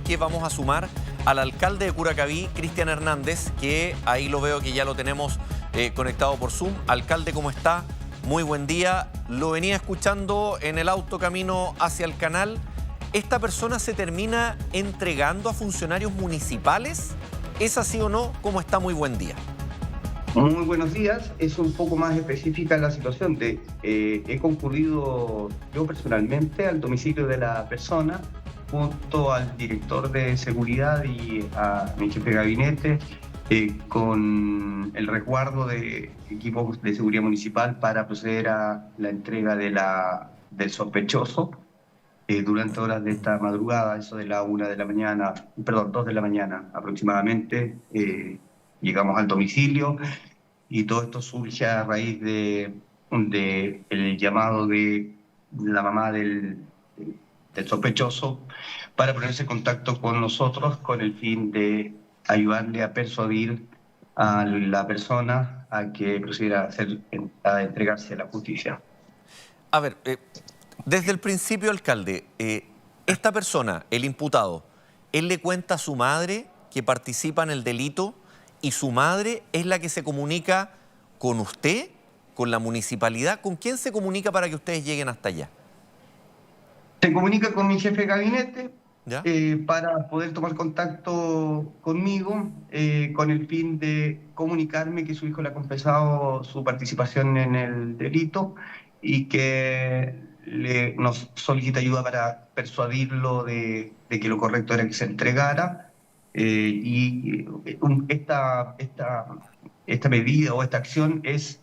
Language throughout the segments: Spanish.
que vamos a sumar al alcalde de Curacaví, Cristian Hernández, que ahí lo veo que ya lo tenemos conectado por Zoom. Alcalde, ¿cómo está? Muy buen día. Lo venía escuchando en el auto camino hacia el canal. ¿Esta persona se termina entregando a funcionarios municipales? ¿Es así o no? ¿Cómo está? Muy buen día. Muy buenos días. Es un poco más específica la situación. He concurrido yo personalmente al domicilio de la persona junto al director de seguridad y a mi jefe de gabinete con el resguardo de equipos de seguridad municipal para proceder a la entrega del sospechoso. Durante horas de esta madrugada, eso de la 1 de la mañana, perdón, 2 de la mañana aproximadamente, llegamos al domicilio y todo esto surge a raíz de el llamado de la mamá del sospechoso para ponerse en contacto con nosotros con el fin de ayudarle a persuadir a la persona a que procediera a entregarse a la justicia. A ver, desde el principio, alcalde, esta persona, el imputado, él le cuenta a su madre que participa en el delito y su madre es la que se comunica con usted, con la municipalidad. ¿Con quién se comunica para que ustedes lleguen hasta allá? Se comunica con mi jefe de gabinete ¿Ya? para poder tomar contacto conmigo con el fin de comunicarme que su hijo le ha confesado su participación en el delito y que nos solicita ayuda para persuadirlo de que lo correcto era que se entregara. Esta medida o esta acción es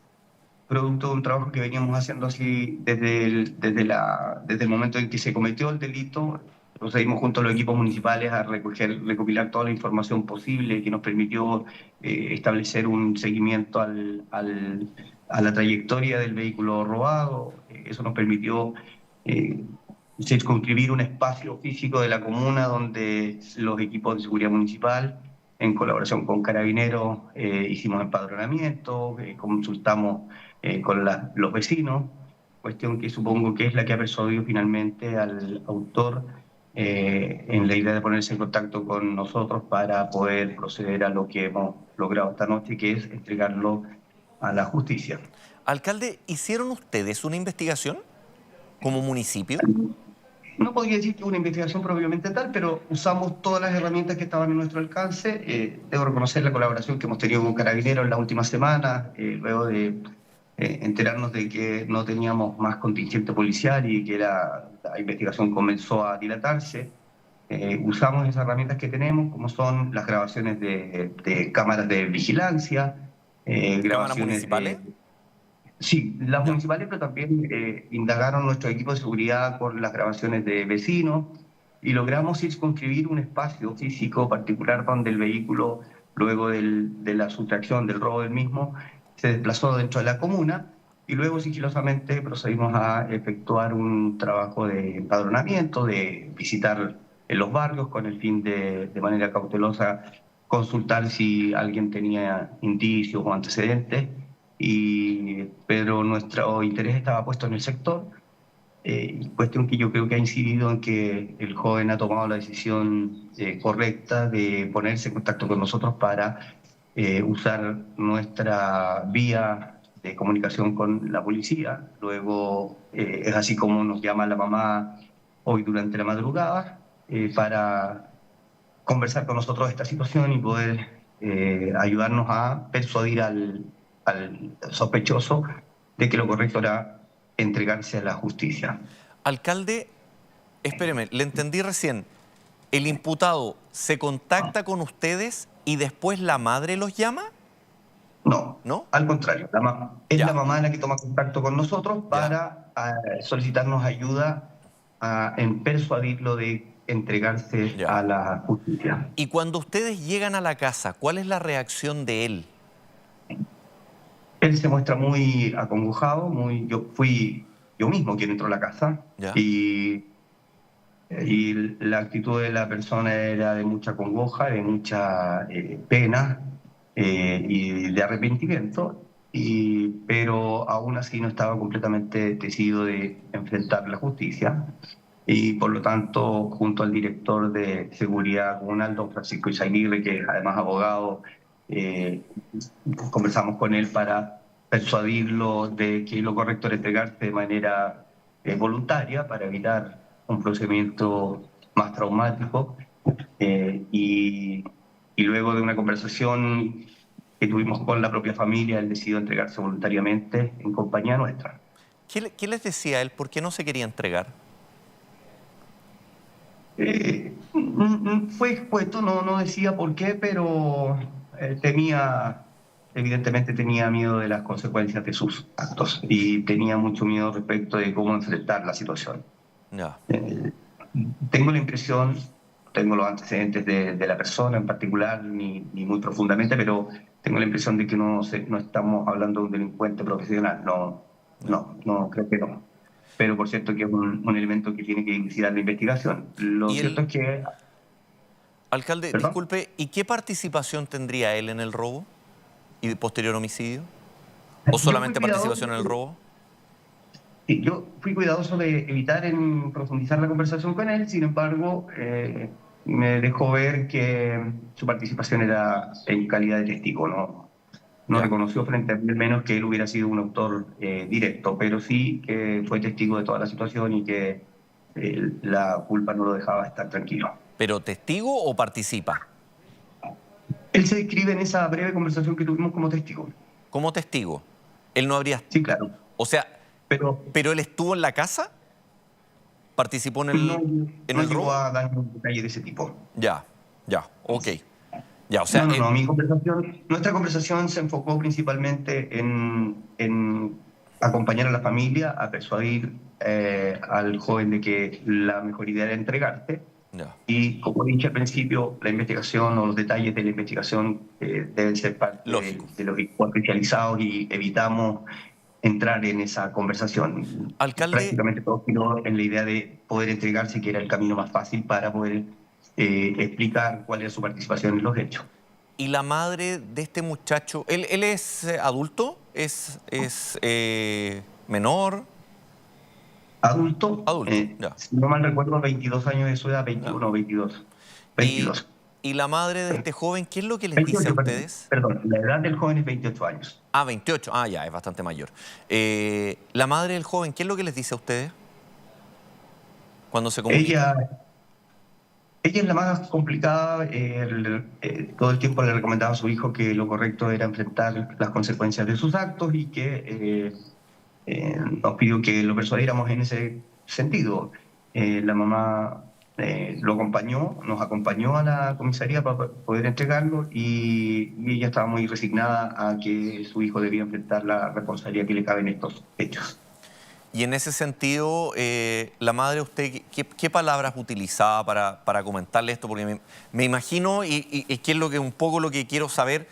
producto de un trabajo que veníamos haciendo así desde el momento en que se cometió el delito. Procedimos junto a los equipos municipales a recopilar toda la información posible que nos permitió establecer un seguimiento a la trayectoria del vehículo robado. Eso nos permitió circunscribir un espacio físico de la comuna donde los equipos de seguridad municipal, en colaboración con Carabineros, hicimos empadronamiento, consultamos con los vecinos, cuestión que supongo que es la que ha persuadido finalmente al autor en la idea de ponerse en contacto con nosotros para poder proceder a lo que hemos logrado esta noche, que es entregarlo a la justicia. Alcalde, ¿hicieron ustedes una investigación como municipio? No podría decir que una investigación propiamente tal, pero usamos todas las herramientas que estaban a nuestro alcance. Debo reconocer la colaboración que hemos tenido con Carabineros en las últimas semanas, luego de enterarnos de que no teníamos más contingente policial y que la investigación comenzó a dilatarse. Usamos esas herramientas que tenemos, como son las grabaciones de cámaras de vigilancia, ¿Cámaras grabaciones municipales? Sí, las Ya. municipales, pero también indagaron nuestro equipo de seguridad con las grabaciones de vecinos y logramos circunscribir un espacio físico particular donde el vehículo, luego de la sustracción, del robo del mismo, se desplazó dentro de la comuna y luego sigilosamente procedimos a efectuar un trabajo de empadronamiento, de visitar en los barrios con el fin de manera cautelosa, consultar si alguien tenía indicios o antecedentes. Pero nuestro interés estaba puesto en el sector, cuestión que yo creo que ha incidido en que el joven ha tomado la decisión correcta de ponerse en contacto con nosotros para usar nuestra vía de comunicación con la policía. Luego es así como nos llama la mamá hoy durante la madrugada para conversar con nosotros esta situación y poder ayudarnos a persuadir al sospechoso de que lo correcto era entregarse a la justicia. Alcalde, espéreme, le entendí recién. ¿El imputado se contacta con ustedes y después la madre los llama? No, ¿No? al contrario, es la Ya, mamá la que toma contacto con nosotros ya. para solicitarnos ayuda en persuadirlo de entregarse Ya. a la justicia. Y cuando ustedes llegan a la casa, ¿cuál es la reacción de él? Él se muestra muy acongojado, fui yo mismo quien entró a la casa ¿Ya? y la actitud de la persona era de mucha congoja, de mucha pena y de arrepentimiento, pero aún así no estaba completamente decidido de enfrentar la justicia. y por lo tanto, junto al director de seguridad comunal, don Francisco Izaguirre, que es además abogado, eh, conversamos con él para persuadirlo de que lo correcto era entregarse de manera voluntaria para evitar un procedimiento más traumático. Y luego de una conversación que tuvimos con la propia familia, él decidió entregarse voluntariamente en compañía nuestra. ¿Qué les decía él? ¿Por qué no se quería entregar? Fue expuesto, no decía por qué, pero evidentemente tenía miedo de las consecuencias de sus actos y tenía mucho miedo respecto de cómo enfrentar la situación. Ya. Eh, Tengo la impresión, tengo los antecedentes de la persona en particular, ni muy profundamente, pero tengo la impresión de que no estamos hablando de un delincuente profesional, no, creo que no. Pero por cierto que es un elemento que tiene que iniciar la investigación. Lo Y cierto el es que, alcalde, perdón, disculpe, ¿y qué participación tendría él en el robo y posterior homicidio? ¿O yo fui solamente cuidadoso, participación en el robo? sí, yo fui cuidadoso de evitar en profundizar la conversación con él, sin embargo, me dejó ver que su participación era en calidad de testigo, no Ya. reconoció frente a mí al menos que él hubiera sido un autor directo, pero sí que fue testigo de toda la situación y que la culpa no lo dejaba estar tranquilo. ¿Pero testigo o participa? Él se describe en esa breve conversación que tuvimos como testigo. Como testigo. Él no habría... Sí, claro, O sea, pero ¿pero él estuvo en la casa? ¿Participó no, en no el llegó robo? a dar un detalle de ese tipo. Ya, ya, ok. Ya, o sea, No, nuestra conversación se enfocó principalmente en acompañar a la familia, a persuadir al joven de que la mejor idea era entregarte. ya, Y como dije al principio, la investigación o los detalles de la investigación deben ser parte lógico. de los equipos especializados y evitamos entrar en esa conversación. Alcalde, Prácticamente todo giró en la idea de poder entregarse, que era el camino más fácil para poder explicar cuál era su participación en los hechos. ¿y la madre de este muchacho, él es adulto? ¿Es menor? Adulto, Adulto, ya, si no mal recuerdo, 22 años de su edad, ya. 21 o 22. ¿Y, 22. y la madre de este joven, qué es lo que les dice a 28, ustedes? perdón, la edad del joven es 28 años. Ah, 28, ah, ya, es bastante mayor. La madre del joven, ¿qué es lo que les dice a ustedes cuando se comunica? Ella, ella es la más complicada. Todo el tiempo le recomendaba a su hijo que lo correcto era enfrentar las consecuencias de sus actos y que nos pidió que lo persuadiéramos en ese sentido. La mamá nos acompañó a la comisaría para poder entregarlo y ella estaba muy resignada a que su hijo debía enfrentar la responsabilidad que le cabe en estos hechos. Y en ese sentido, la madre, ¿usted qué palabras utilizaba para comentarle esto? Porque me imagino, y que es lo que un poco lo que quiero saber,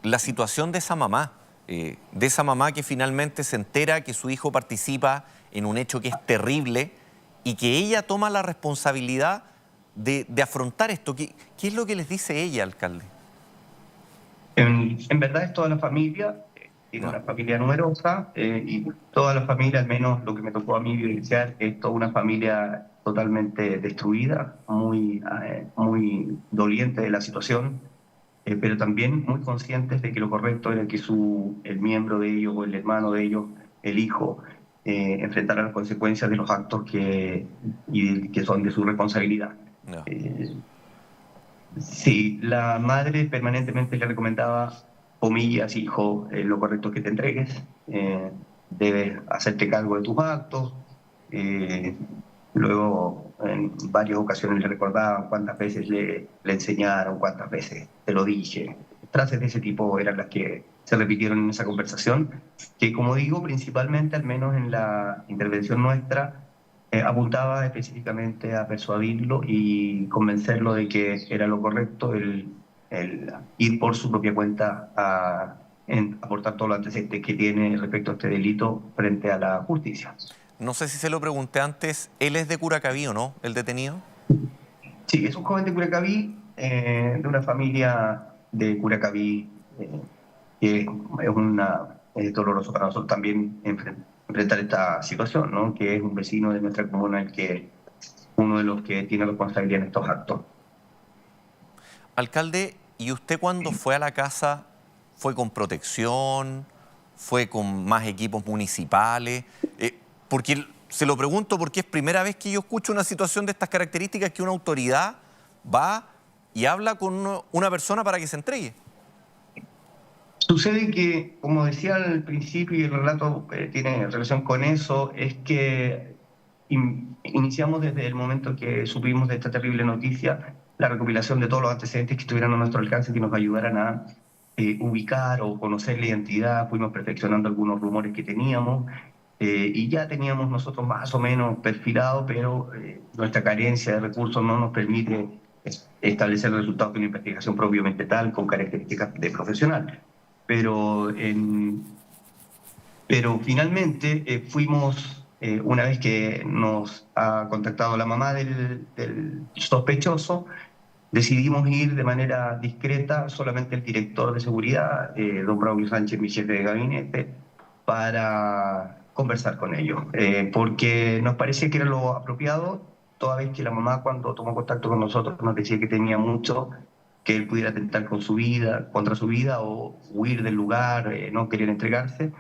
la situación de esa mamá que finalmente se entera que su hijo participa en un hecho que es terrible y que ella toma la responsabilidad de afrontar esto. ¿Qué es lo que les dice ella, alcalde? En verdad es toda la familia, tiene No, una familia numerosa y toda la familia, al menos lo que me tocó a mí vivenciar, es toda una familia totalmente destruida, muy doliente de la situación, pero también muy conscientes de que lo correcto era que el miembro de ellos o el hermano de ellos, el hijo, enfrentara las consecuencias de los actos que son de su responsabilidad. no, Eh, Sí, la madre permanentemente le recomendaba, comillas, hijo, lo correcto es que te entregues, debes hacerte cargo de tus actos. eh, Luego, en varias ocasiones le recordaban cuántas veces le enseñaron, cuántas veces te lo dije. Frases de ese tipo eran las que se repitieron en esa conversación, que como digo, principalmente, al menos en la intervención nuestra, apuntaba específicamente a persuadirlo y convencerlo de que era lo correcto el ir por su propia cuenta a aportar todos los antecedentes que tiene respecto a este delito frente a la justicia. no sé si se lo pregunté antes, ¿él es de Curacaví o no, el detenido? Sí, es un joven de Curacaví, de una familia de Curacaví, que es doloroso para nosotros también enfrentar esta situación, ¿no? Que es un vecino de nuestra comuna el que uno de los que tiene responsabilidad en estos actos. Alcalde, ¿y usted cuando fue a la casa fue con protección, fue con más equipos municipales? Porque se lo pregunto porque es primera vez que yo escucho una situación de estas características, que una autoridad va y habla con una persona para que se entregue. Sucede que, como decía al principio, y el relato tiene relación con eso, es que iniciamos desde el momento que supimos de esta terrible noticia la recopilación de todos los antecedentes que estuvieran a nuestro alcance, que nos ayudaran a ubicar o conocer la identidad. Fuimos perfeccionando algunos rumores que teníamos y ya teníamos nosotros más o menos perfilado, pero nuestra carencia de recursos no nos permite establecer resultados de una investigación propiamente tal, con características de profesional. Pero, pero finalmente fuimos, una vez que nos ha contactado la mamá del sospechoso, decidimos ir de manera discreta, solamente el director de seguridad, don Braulio Sánchez, mi jefe de gabinete, para conversar con ellos, porque nos parecía que era lo apropiado, toda vez que la mamá, cuando tomó contacto con nosotros, nos decía que tenía mucho que él pudiera atentar con su vida, contra su vida, o huir del lugar, no querer entregarse.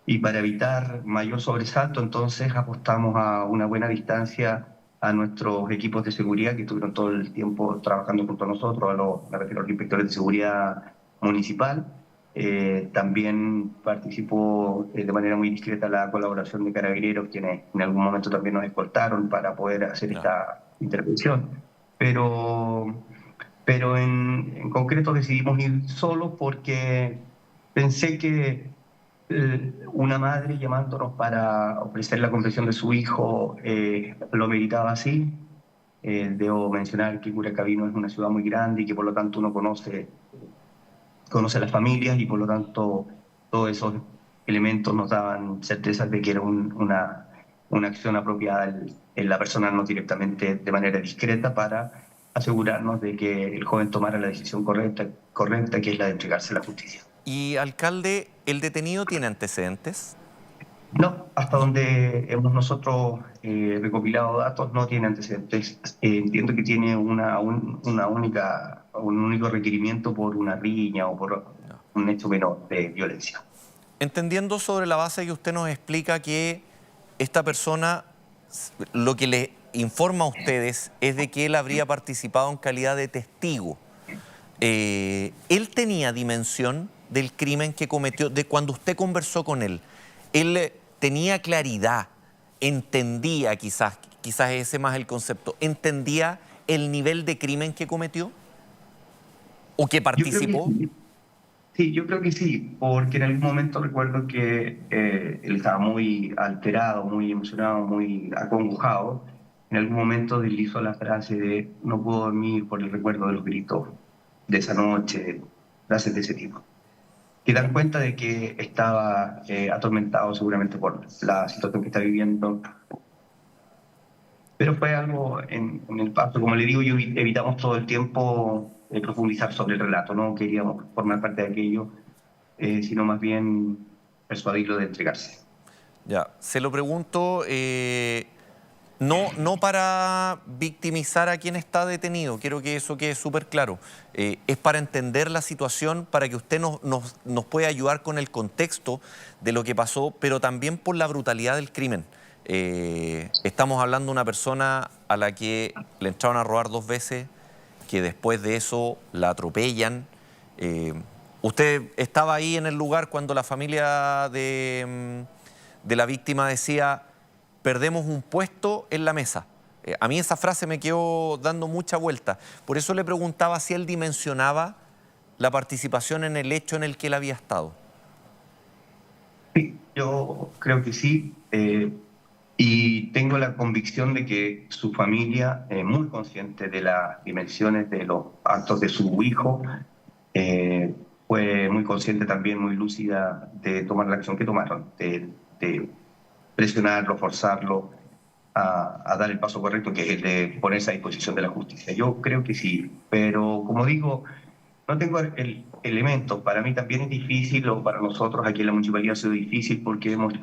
Y para evitar mayor sobresalto, entonces apostamos a una buena distancia a nuestros equipos de seguridad que estuvieron todo el tiempo trabajando junto a nosotros, me refiero a los inspectores de seguridad municipal. También participó de manera muy discreta la colaboración de carabineros, quienes en algún momento también nos escoltaron para poder hacer esta intervención. Pero en concreto decidimos ir solos porque pensé que una madre llamándonos para ofrecer la confesión de su hijo lo meritaba así. Debo mencionar que Curacaví no es una ciudad muy grande y que por lo tanto uno conoce a las familias, y por lo tanto todos esos elementos nos daban certezas de que era una acción apropiada en la persona, no directamente de manera discreta, para asegurarnos de que el joven tomara la decisión correcta, que es la de entregarse a la justicia. Y, alcalde, ¿el detenido tiene antecedentes? No, hasta donde hemos nosotros recopilado datos, no tiene antecedentes. Entiendo que tiene un único requerimiento por una riña o por un hecho menor de violencia. Entendiendo sobre la base que usted nos explica que esta persona, lo que le informa a ustedes es de que él habría participado en calidad de testigo. ¿Él tenía dimensión del crimen que cometió, de cuando usted conversó con él? ¿Él tenía claridad, entendía, quizás ese más el concepto, entendía el nivel de crimen que cometió o que participó? Sí, yo creo que sí, porque en algún momento recuerdo que él estaba muy alterado, muy emocionado, muy acongojado. En algún momento deslizó la frase de "no puedo dormir por el recuerdo de los gritos de esa noche", frases de ese tipo, que dan cuenta de que estaba atormentado seguramente por la situación que está viviendo. Pero fue algo en el paso. Como le digo, yo evitamos todo el tiempo profundizar sobre el relato, no queríamos formar parte de aquello, sino más bien persuadirlo de entregarse. Ya, se lo pregunto, no para victimizar a quien está detenido, quiero que eso quede súper claro. Es para entender la situación, para que usted nos pueda ayudar con el contexto de lo que pasó, pero también por la brutalidad del crimen. Estamos hablando de una persona a la que le entraron a robar 2 veces, que después de eso la atropellan. Usted estaba ahí en el lugar cuando la familia de la víctima decía: perdemos un puesto en la mesa. A mí esa frase me quedó dando mucha vuelta. Por eso le preguntaba si él dimensionaba la participación en el hecho en el que él había estado. Sí, yo creo que sí. Y tengo la convicción de que su familia, muy consciente de las dimensiones de los actos de su hijo, fue muy consciente también, muy lúcida de tomar la acción que tomaron, de presionarlo, forzarlo a dar el paso correcto, que es el de ponerse a disposición de la justicia. Yo creo que sí, pero como digo, no tengo el elemento. Para mí también es difícil, o para nosotros aquí en la municipalidad ha sido difícil, porque hemos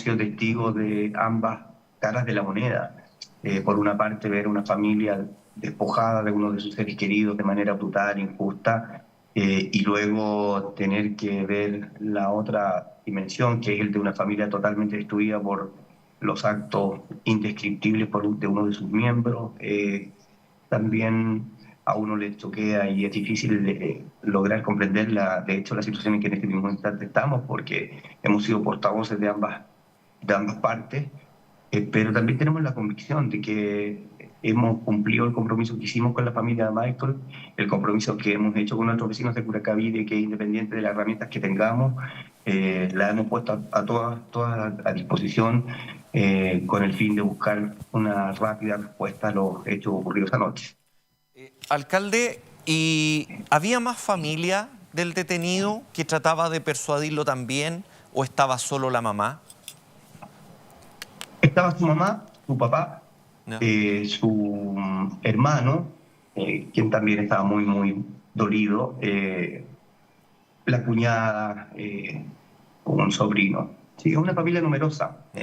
sido testigos de ambas caras de la moneda. por una parte, ver una familia despojada de uno de sus seres queridos de manera brutal, injusta, y luego tener que ver la otra dimensión, que es el de una familia totalmente destruida por los actos indescriptibles de uno de sus miembros. También a uno le choquea y es difícil lograr comprender, de hecho, la situación en que en este mismo instante estamos, porque hemos sido portavoces de ambas partes, pero también tenemos la convicción de que hemos cumplido el compromiso que hicimos con la familia de Michael, el compromiso que hemos hecho con nuestros vecinos de Curacaví, de que independiente de las herramientas que tengamos, la hemos puesto a todas a disposición, con el fin de buscar una rápida respuesta a los hechos ocurridos anoche. Alcalde, ¿y había más familia del detenido que trataba de persuadirlo también o estaba solo la mamá? Estaba su mamá, su papá, No. su hermano, quien también estaba muy dolido, la cuñada, un sobrino. Sí, es una familia numerosa. No.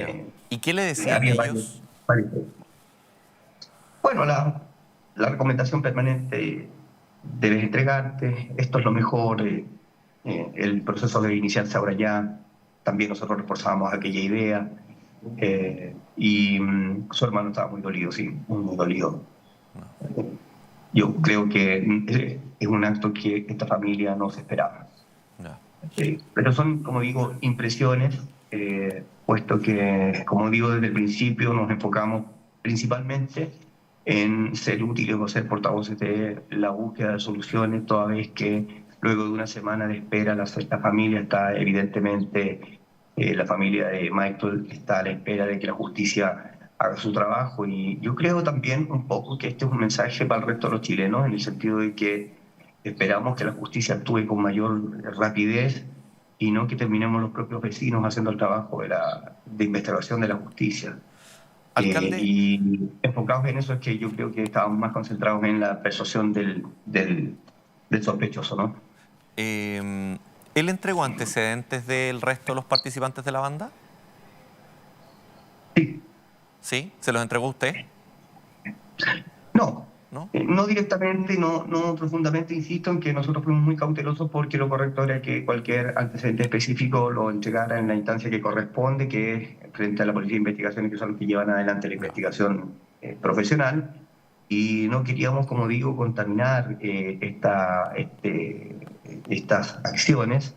¿Y qué le decían Había ellos? varios. Bueno, la recomendación permanente: debes entregarte, esto es lo mejor, el proceso debe iniciarse ahora ya. También nosotros reforzábamos aquella idea, y su hermano estaba muy dolido, sí, muy dolido. Yo creo que es un acto que esta familia no se esperaba. No. Pero son, como digo, impresiones, puesto que, como digo, desde el principio nos enfocamos principalmente en ser útiles o ser portavoces de la búsqueda de soluciones, toda vez que luego de una semana de espera la familia está evidentemente, la familia de Michael está a la espera de que la justicia haga su trabajo. Y yo creo también un poco que este es un mensaje para el resto de los chilenos, en el sentido de que esperamos que la justicia actúe con mayor rapidez y no que terminemos los propios vecinos haciendo el trabajo de investigación de la justicia. Alcalde, Y enfocados en eso es que yo creo que estábamos más concentrados en la persuasión del sospechoso, ¿no? ¿él entregó antecedentes del resto de los participantes de la banda? Sí. ¿Sí? ¿Se los entregó usted? No. ¿No? No directamente, no profundamente. Insisto en que nosotros fuimos muy cautelosos, porque lo correcto era que cualquier antecedente específico lo entregara en la instancia que corresponde, que es frente a la Policía de Investigaciones, que son los que llevan adelante la investigación profesional. Y no queríamos, como digo, contaminar estas acciones.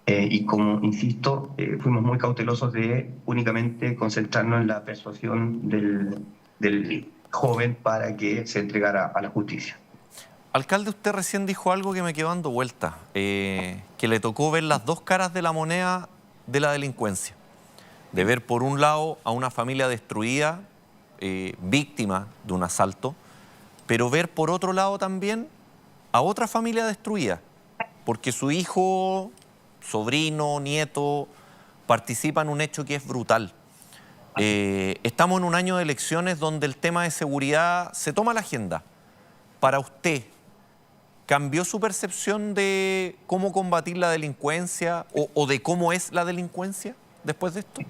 Y como insisto, fuimos muy cautelosos de únicamente concentrarnos en la persuasión del joven para que se entregara a la justicia. Alcalde, usted recién dijo algo que me quedó dando vuelta, que le tocó ver las dos caras de la moneda de la delincuencia. De ver por un lado a una familia destruida, víctima de un asalto, pero ver por otro lado también a otra familia destruida, porque su hijo, sobrino, nieto, participa en un hecho que es brutal. Estamos en un año de elecciones donde el tema de seguridad se toma la agenda. Para usted, ¿cambió su percepción de cómo combatir la delincuencia o de cómo es la delincuencia después de esto?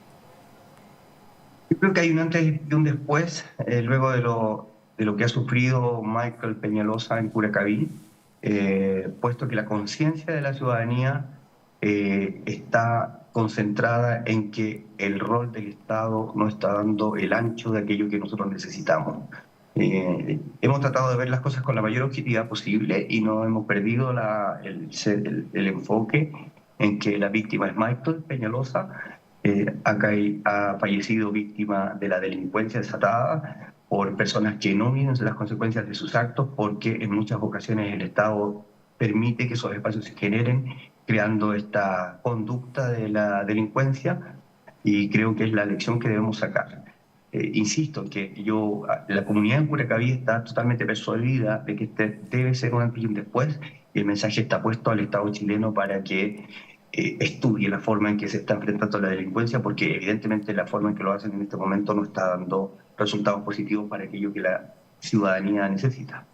Yo creo que hay un antes y un después, luego de lo que ha sufrido Michael Peñalosa en Curacaví, puesto que la conciencia de la ciudadanía está concentrada en que el rol del Estado no está dando el ancho de aquello que nosotros necesitamos. Hemos tratado de ver las cosas con la mayor objetividad posible y no hemos perdido el enfoque en que la víctima es Michael Peñalosa. Ha fallecido víctima de la delincuencia desatada por personas que no miden las consecuencias de sus actos, porque en muchas ocasiones el Estado permite que esos espacios se generen, creando esta conducta de la delincuencia, y creo que es la lección que debemos sacar. Insisto que la comunidad en Curacaví está totalmente persuadida de que este debe ser un antes y un después, y el mensaje está puesto al Estado chileno para que estudie la forma en que se está enfrentando a la delincuencia, porque evidentemente la forma en que lo hacen en este momento no está dando resultados positivos para aquello que la ciudadanía necesita.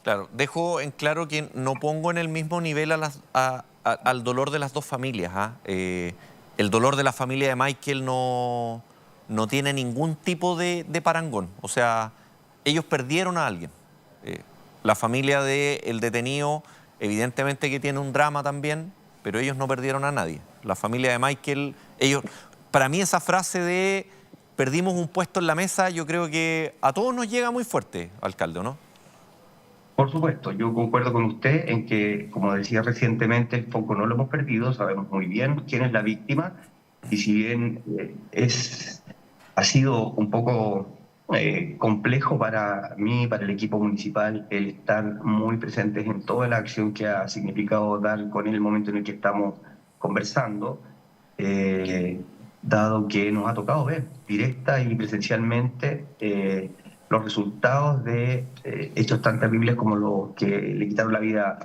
Claro, dejo en claro que no pongo en el mismo nivel al dolor de las dos familias. El dolor de la familia de Michael no no tiene ningún tipo de parangón. O sea, ellos perdieron a alguien. La familia del detenido, evidentemente que tiene un drama también, pero ellos no perdieron a nadie. La familia de Michael, ellos... Para mí esa frase de perdimos un puesto en la mesa, yo creo que a todos nos llega muy fuerte, alcalde, ¿o no? Por supuesto, yo concuerdo con usted en que, como decía recientemente, el foco no lo hemos perdido, sabemos muy bien quién es la víctima y si bien ha sido un poco complejo para mí, para el equipo municipal, el estar muy presentes en toda la acción que ha significado dar con él el momento en el que estamos conversando, eh, dado que nos ha tocado ver directa y presencialmente los resultados de hechos tan terribles como los que le quitaron la vida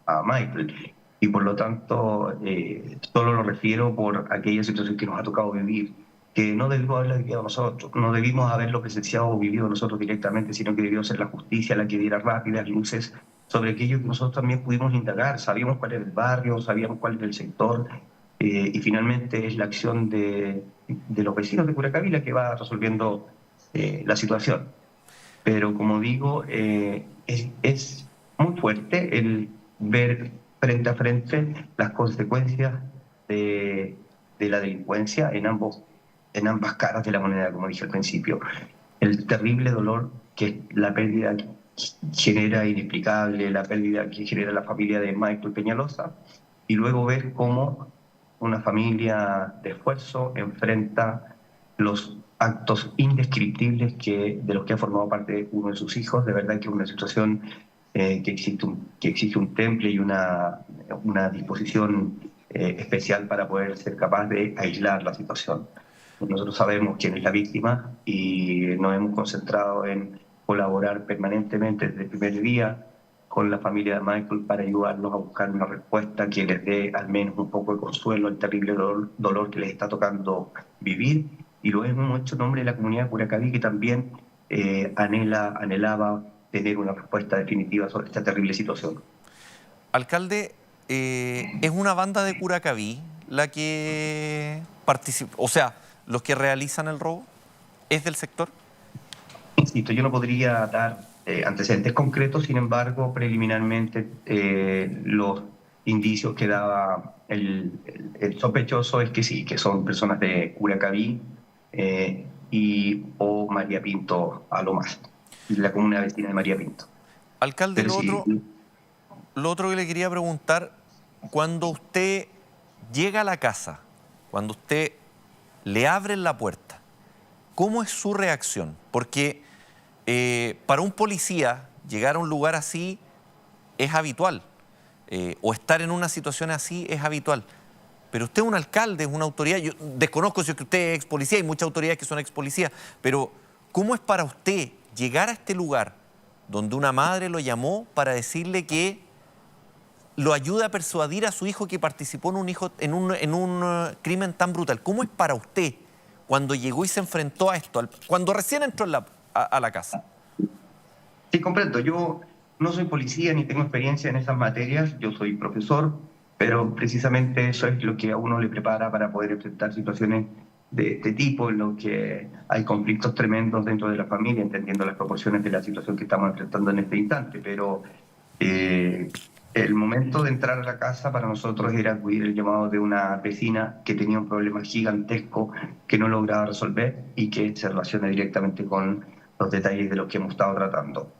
a Michael. Y por lo tanto, solo lo refiero por aquella situación que nos ha tocado vivir, que no debimos haberla vivido nosotros, no debimos haberlo presenciado o vivido nosotros directamente, sino que debió ser la justicia la que diera rápidas luces sobre aquello que nosotros también pudimos indagar. Sabíamos cuál era el barrio, sabíamos cuál era el sector, y finalmente es la acción de los vecinos de Curacaví la que va resolviendo la situación. Pero como digo, es muy fuerte el ver frente a frente las consecuencias de, de la delincuencia en ambas caras de la moneda, como dije al principio. El terrible dolor que la pérdida genera inexplicable, la pérdida que genera la familia de Michael Peñalosa, y luego ver cómo una familia de esfuerzo enfrenta los actos indescriptibles de los que ha formado parte uno de sus hijos. De verdad que es una situación que existe un temple y una disposición especial para poder ser capaz de aislar la situación. Nosotros sabemos quién es la víctima y nos hemos concentrado en colaborar permanentemente desde el primer día con la familia de Michael para ayudarlos a buscar una respuesta que les dé al menos un poco de consuelo al terrible dolor que les está tocando vivir. Y lo hemos hecho en nombre de la comunidad de Curacaví, que también anhelaba tener una respuesta definitiva sobre esta terrible situación. Alcalde, ¿es una banda de Curacaví la que participa? O sea, los que realizan el robo, ¿es del sector? Insisto, yo no podría dar antecedentes concretos, sin embargo, preliminarmente los indicios que daba el sospechoso es que sí, que son personas de Curacaví o María Pinto a lo más, la comuna vecina de María Pinto. Alcalde, Pero sí, lo otro que le quería preguntar, cuando usted llega a la casa, cuando usted le abren la puerta, ¿cómo es su reacción? Porque para un policía llegar a un lugar así es habitual, o estar en una situación así es habitual. Pero usted es un alcalde, es una autoridad. Yo desconozco si es que usted es ex policía, hay muchas autoridades que son ex policía, pero ¿cómo es para usted llegar a este lugar donde una madre lo llamó para decirle que lo ayuda a persuadir a su hijo que participó en un crimen tan brutal? ¿Cómo es para usted cuando llegó y se enfrentó a esto, cuando recién entró a la casa? sí, comprendo. Yo no soy policía ni tengo experiencia en esas materias, yo soy profesor, pero precisamente eso es lo que a uno le prepara para poder enfrentar situaciones de este tipo, en lo que hay conflictos tremendos dentro de la familia, entendiendo las proporciones de la situación que estamos enfrentando en este instante. Pero eh, el momento de entrar a la casa para nosotros era acudir el llamado de una vecina que tenía un problema gigantesco que no lograba resolver y que se relaciona directamente con los detalles de los que hemos estado tratando.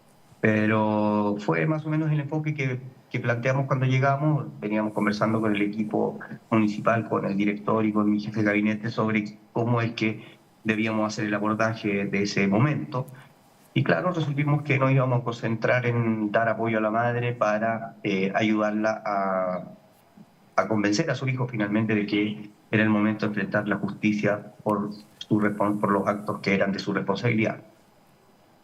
Pero fue más o menos el enfoque que planteamos cuando llegamos. Veníamos conversando con el equipo municipal, con el director y con mi jefe de gabinete sobre cómo es que debíamos hacer el abordaje de ese momento. Y claro, resolvimos que nos íbamos a concentrar en dar apoyo a la madre para ayudarla a convencer a su hijo finalmente de que era el momento de enfrentar la justicia por los actos que eran de su responsabilidad.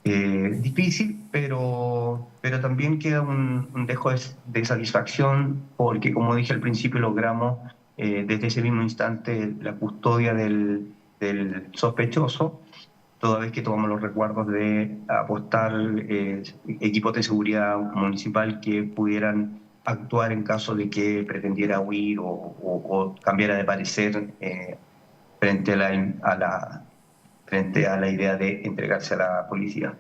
Difícil, pero también queda un dejo de satisfacción porque, como dije al principio, logramos desde ese mismo instante la custodia del sospechoso, toda vez que tomamos los recuerdos de apostar equipos de seguridad municipal que pudieran actuar en caso de que pretendiera huir o cambiara de parecer frente frente a la idea de entregarse a la policía.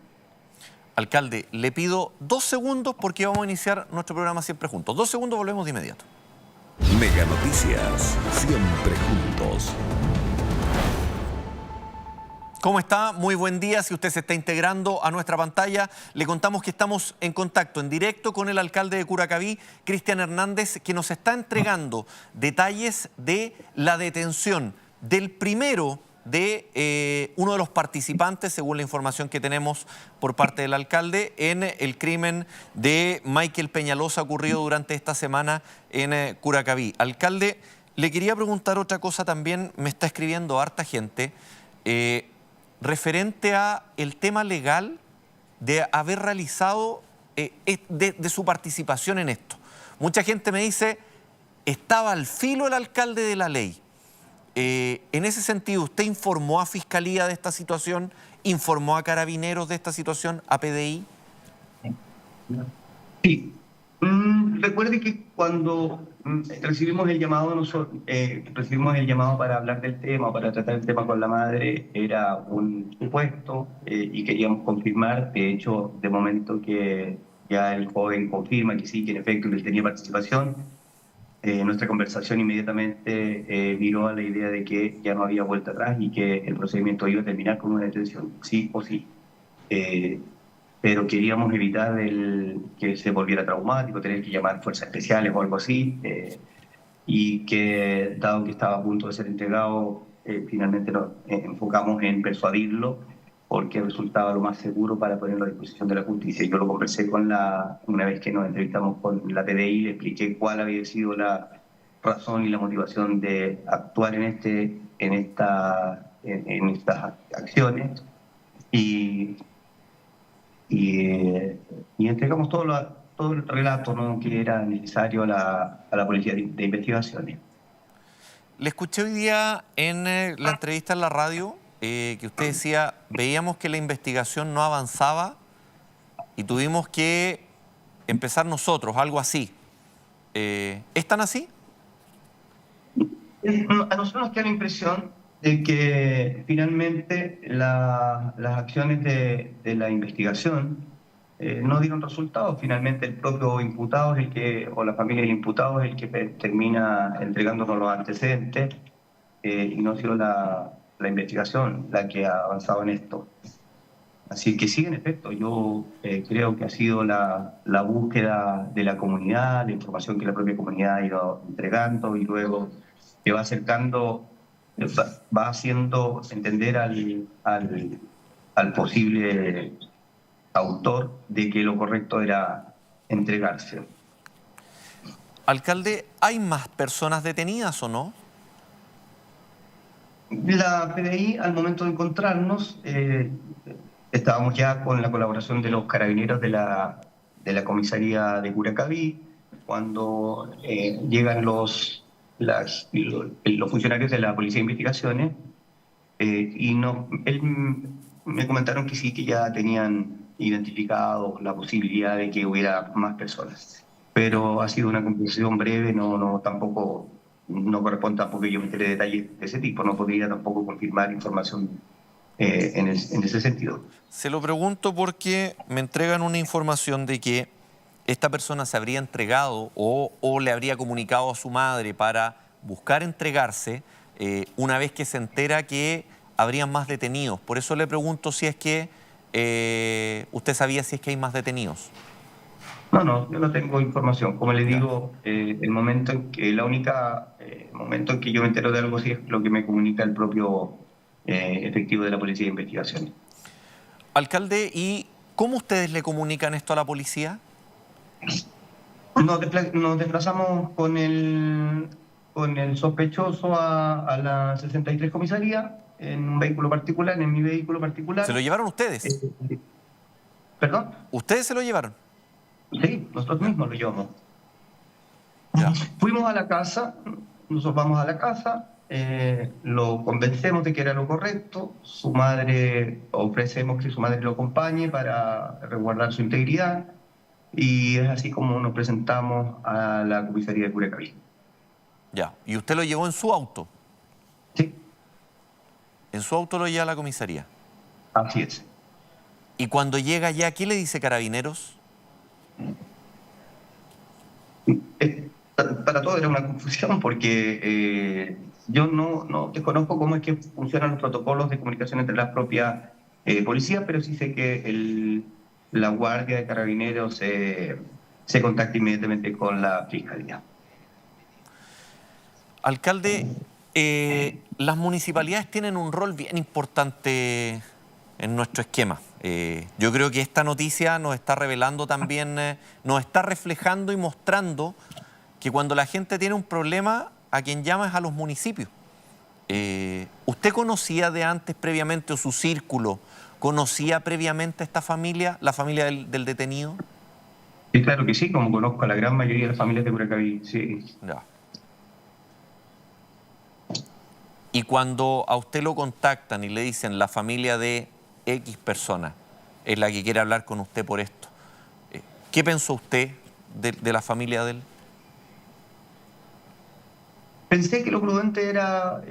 Alcalde, le pido 2 segundos porque vamos a iniciar nuestro programa siempre juntos. 2 segundos, volvemos de inmediato. Mega Noticias, siempre juntos. ¿Cómo está? Muy buen día. Si usted se está integrando a nuestra pantalla, le contamos que estamos en contacto en directo con el alcalde de Curacaví, Cristian Hernández, que nos está entregando detalles de la detención del primero de uno de los participantes, según la información que tenemos por parte del alcalde, en el crimen de Michael Peñalosa ocurrido durante esta semana en Curacaví. Alcalde, le quería preguntar otra cosa también, me está escribiendo harta gente, referente a el tema legal de haber realizado, de su participación en esto. Mucha gente me dice, estaba al filo el alcalde de la ley. En ese sentido, ¿usted informó a Fiscalía de esta situación? ¿Informó a Carabineros de esta situación? ¿A PDI? Sí. Recuerde que cuando recibimos el llamado para hablar del tema, para tratar el tema con la madre, era un supuesto y queríamos confirmar. De hecho, de momento que ya el joven confirma que sí, que en efecto él tenía participación, nuestra conversación inmediatamente viró a la idea de que ya no había vuelta atrás y que el procedimiento iba a terminar con una detención, sí o sí. Pero queríamos evitar que se volviera traumático, tener que llamar fuerzas especiales o algo así, y que, dado que estaba a punto de ser entregado, finalmente nos enfocamos en persuadirlo, porque resultaba lo más seguro para ponerlo a disposición de la justicia. Yo lo conversé una vez que nos entrevistamos con la PDI, le expliqué cuál había sido la razón y la motivación de actuar en estas acciones, y entregamos todo el relato, ¿no?, que era necesario a la Policía de Investigaciones. Le escuché hoy día en la entrevista en la radio que usted decía, veíamos que la investigación no avanzaba y tuvimos que empezar nosotros, algo así. ¿Es tan así? A nosotros nos queda la impresión de que finalmente las acciones de la investigación no dieron resultados. Finalmente el propio imputado es o la familia del imputado es el que termina entregándonos los antecedentes, y no ha sido la investigación la que ha avanzado en esto. Así que sí, en efecto, yo creo que ha sido la búsqueda de la comunidad, la información que la propia comunidad ha ido entregando y luego que va acercando, va haciendo entender al posible autor de que lo correcto era entregarse. Alcalde, ¿hay más personas detenidas o no? La PDI, al momento de encontrarnos, estábamos ya con la colaboración de los carabineros de la comisaría de Curacaví, cuando llegan los funcionarios de la Policía de Investigaciones, me comentaron que sí, que ya tenían identificado la posibilidad de que hubiera más personas. Pero ha sido una conversación breve, tampoco no corresponde tampoco que yo me entere de detalles de ese tipo, no podría tampoco confirmar información en ese sentido. Se lo pregunto porque me entregan una información de que esta persona se habría entregado o le habría comunicado a su madre para buscar entregarse una vez que se entera que habrían más detenidos. Por eso le pregunto si es que usted sabía si es que hay más detenidos. No, yo no tengo información. Como le digo, el momento en que yo me entero de algo así es lo que me comunica el propio efectivo de la Policía de Investigaciones. Alcalde, ¿y cómo ustedes le comunican esto a la policía? Nos desplazamos con el sospechoso a la 63 comisaría en un vehículo particular, en mi vehículo particular. ¿Se lo llevaron ustedes? ¿Perdón? ¿Ustedes se lo llevaron? Sí, nosotros mismos lo llevamos. Ya. Fuimos a la casa, nosotros vamos a la casa, lo convencemos de que era lo correcto, ofrecemos que su madre lo acompañe para resguardar su integridad, y es así como nos presentamos a la comisaría de Curacaví. Ya, ¿y usted lo llevó en su auto? Sí. En su auto lo lleva a la comisaría. Así es. Y cuando llega allá, ¿qué le dice Carabineros? Para todo era una confusión porque yo no desconozco cómo es que funcionan los protocolos de comunicación entre las propias policías, pero sí sé que la Guardia de Carabineros se contacta inmediatamente con la Fiscalía. Alcalde, las municipalidades tienen un rol bien importante en nuestro esquema. Yo creo que esta noticia nos está revelando también, nos está reflejando y mostrando que cuando la gente tiene un problema, a quien llama es a los municipios. ¿Usted conocía de antes previamente, o su círculo, conocía previamente a esta familia, la familia del detenido? Sí, claro que sí, como conozco a la gran mayoría de las familias de Curacaví, sí. Ya. Y cuando a usted lo contactan y le dicen la familia de X persona es la que quiere hablar con usted por esto, ¿qué pensó usted de la familia de él? Pensé que lo prudente era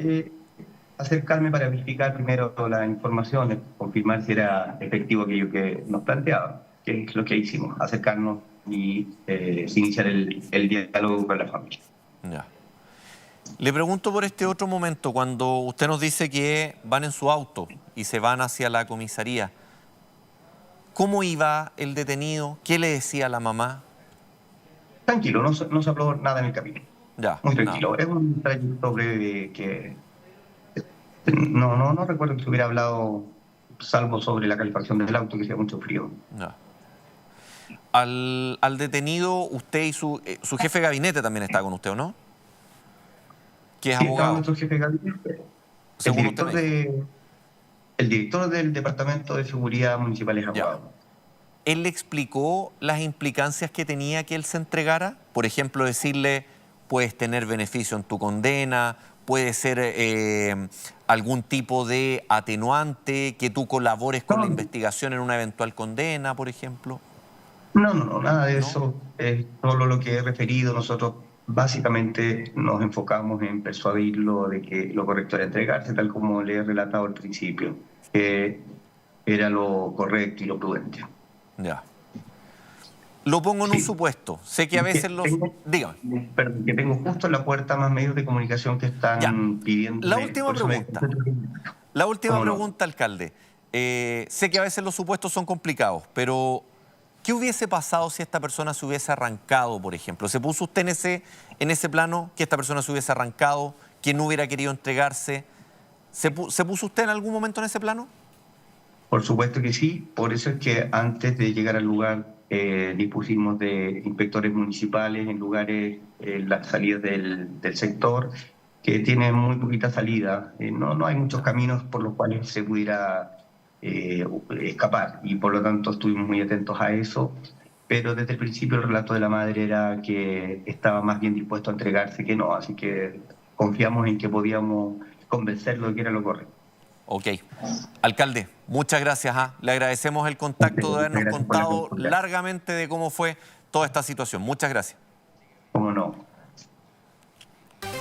acercarme para verificar primero la información, confirmar si era efectivo aquello que nos planteaba, que es lo que hicimos, acercarnos y iniciar el diálogo con la familia. Ya. Le pregunto por este otro momento, cuando usted nos dice que van en su auto y se van hacia la comisaría. ¿Cómo iba el detenido? ¿Qué le decía a la mamá? Tranquilo, no se habló nada en el camino. Ya, Muy tranquilo. nada. Es un trayecto breve que no recuerdo que se hubiera hablado, salvo sobre la calefacción del auto, que hacía mucho frío. Ya. Al detenido, usted y su jefe de gabinete también está con usted, ¿o no? Que es Sí, estaba abogado. nuestro jefe de gabinete. Según usted me dijo. El director del Departamento de Seguridad Municipal es Ya. abogado. ¿Él le explicó las implicancias que tenía que él se entregara? Por ejemplo, decirle, puedes tener beneficio en tu condena, puede ser algún tipo de atenuante, que tú colabores con la investigación en una eventual condena, por ejemplo. No, nada de ¿No? eso. Es solo lo que he referido. Nosotros básicamente nos enfocamos en persuadirlo de que lo correcto era entregarse, tal como le he relatado al principio, que era lo correcto y lo prudente. Ya. Lo pongo en un Sí. supuesto. Sé que a veces los... Dígame. Perdón, que tengo justo en la puerta más medios de comunicación que están Ya. pidiendo... La última pregunta. La última pregunta, alcalde. Sé que a veces los supuestos son complicados, pero ¿qué hubiese pasado si esta persona se hubiese arrancado, por ejemplo? ¿Se puso usted en ese plano, que esta persona se hubiese arrancado, que no hubiera querido entregarse? ¿Se puso usted en algún momento en ese plano? Por supuesto que sí, por eso es que antes de llegar al lugar dispusimos de inspectores municipales en lugares, las salidas del sector, que tienen muy poquita salida. No hay muchos caminos por los cuales se pudiera escapar y por lo tanto estuvimos muy atentos a eso. Pero desde el principio el relato de la madre era que estaba más bien dispuesto a entregarse que no, así que confiamos en que podíamos convencerlo de que era lo correcto. Ok. Alcalde, muchas gracias. Le agradecemos el contacto, de habernos Gracias por la contado consulta. largamente de cómo fue toda esta situación. Muchas gracias.